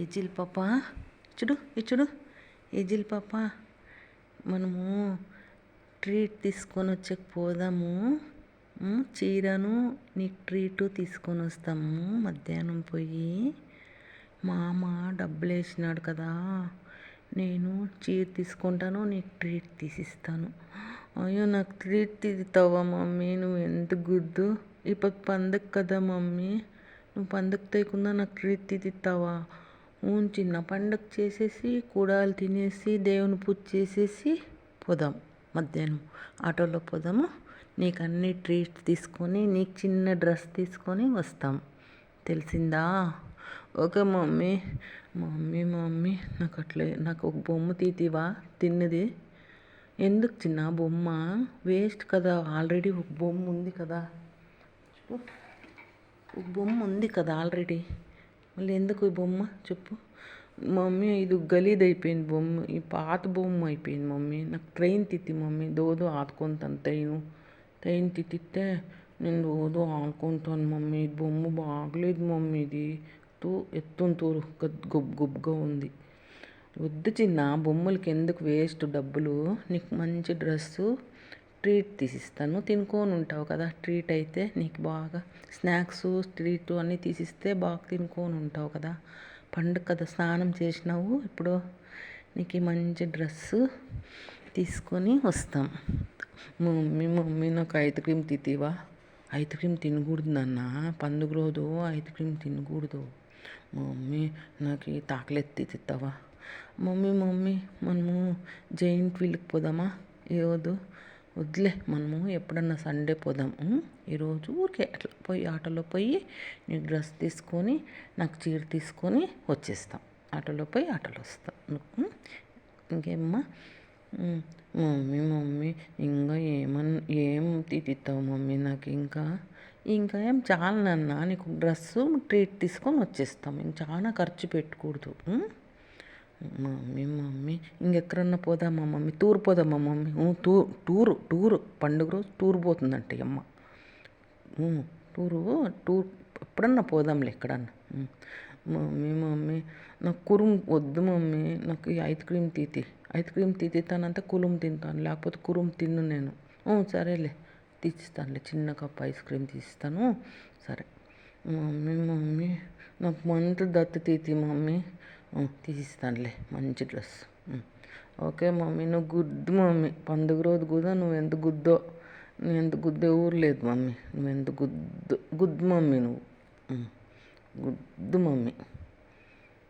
ఏజిల్ పాప చూడు చూడు ఏజిల్ పాప మనము ట్రీట్ తీసుకొని వచ్చకపోదాము. చీరను నీకు ట్రీటు తీసుకొని వస్తాము మధ్యాహ్నం పోయి. మా అమ్మ డబ్బులు వేసినాడు కదా, నేను చీర తీసుకుంటాను, నీకు ట్రీట్ తీసిస్తాను. అయ్యో నాకు ట్రీట్ తీస్తావా మమ్మీ? నువ్వు ఎంత గుద్దు. ఇప్పుడు పండగ కదా మమ్మీ, నువ్వు పండగ తేకుండా నాకు ట్రీట్ తీస్తావా? చిన్న పండగ చేసేసి కూడాలు తినేసి దేవుని పూజ చేసేసి పోదాం. మధ్యాహ్నం ఆటోలో పోదాము. నీకు అన్ని ట్రీట్స్ తీసుకొని నీకు చిన్న డ్రెస్ తీసుకొని వస్తాం. తెలిసిందా? Okay mummy. మమ్మీ నాకు ఒక బొమ్మ తీతివా తిన్నది? ఎందుకు చిన్న బొమ్మ? వేస్ట్ కదా, ఆల్రెడీ ఒక బొమ్మ ఉంది కదా. ఒక బొమ్మ ఉంది కదా ఆల్రెడీ, మళ్ళీ ఎందుకు ఈ బొమ్మ చెప్పు మమ్మీ? ఇది గలీజ్ అయిపోయింది బొమ్మ, ఈ పాత బొమ్మ అయిపోయింది మమ్మీ. నాకు ట్రైన్ తిత్తి మమ్మీ, దోదో ఆడుకుంటాను. ట్రైన్ తిత్తితే నేను దోదో ఆడుకుంటాను మమ్మీ. ఈ బొమ్మ బాగలేదు మమ్మీ, ఇది ఎత్తుంటూరు గొబ్బగా ఉంది. వద్దు చిన్న, బొమ్మలకి ఎందుకు వేస్ట్ డబ్బులు. నీకు మంచి డ్రెస్సు ట్రీట్ తీసిస్తాను, తినుకొని ఉంటావు కదా. ట్రీట్ అయితే నీకు బాగా స్నాక్స్ ట్రీట్ అన్నీ తీసిస్తే బాగా తినుకొని ఉంటావు కదా. పండుగ కదా, స్నానం చేసినావు ఇప్పుడు. నీకు మంచి డ్రెస్సు తీసుకొని వస్తాం. మమ్మీ నాకు ఐస్ క్రీమ్ తీతివా? ఐస్ క్రీమ్ తినకూడదు నాన్న, పండుగ రోజు ఐస్ క్రీమ్ తినకూడదు. మమ్మీ నాకు ఈ తాకలెత్తి తీస్తావా? మమ్మీ మనము జైంట్ వీల్కి పోదామా ఈరోజు? వద్దులే, మనము ఎప్పుడన్నా సండే పోదాం. ఈరోజు ఊరికే అట్లా పోయి ఆటోలో పోయి నీకు డ్రెస్ తీసుకొని నాకు చీర తీసుకొని వచ్చేస్తాం. ఆటోలో పోయి ఆటోలో వస్తాం. ఇంకేమ్మా? మమ్మీ ఇంకా ఏం తీస్తావు మమ్మీ? నాకు ఇంకా ఏం చాలు నాన్న, నీకు డ్రెస్సు ట్రీట్ తీసుకొని వచ్చేస్తాం. ఇంక చాలా ఖర్చు పెట్టకూడదు. మమ్మీ ఇంకెక్కడన్నా పోదామా మమ్మీ? టూర్ పోదామా మమ్మీ? టూరు పండుగ రోజు టూర్ పోతుందంటే అమ్మ. టూర్ ఎప్పుడన్నా పోదాంలే ఎక్కడన్నా. మమ్మీ నాకు కురుము వద్దు మమ్మీ, నాకు ఈ ఐస్ క్రీమ్ ఐస్ క్రీమ్ తీతానంటే కురుము తింటాను, లేకపోతే కురుము తిన్ను నేను. సరేలే తీసిస్తానులే, చిన్న కప్ ఐస్ క్రీమ్ తీసిస్తాను. సరే మమ్మీ నాకు మంచి దత్తి తీతి మమ్మీ. తీసిస్తానులే మంచి డ్రెస్. ఓకే మమ్మీ, నువ్వు గుద్దు మమ్మీ. పండుగ రోజు కూడా నువ్వు ఎంత గుద్దో ఊరు లేదు మమ్మీ. నువ్వు ఎంత గుద్దు మమ్మీ, నువ్వు గుద్దు మమ్మీ.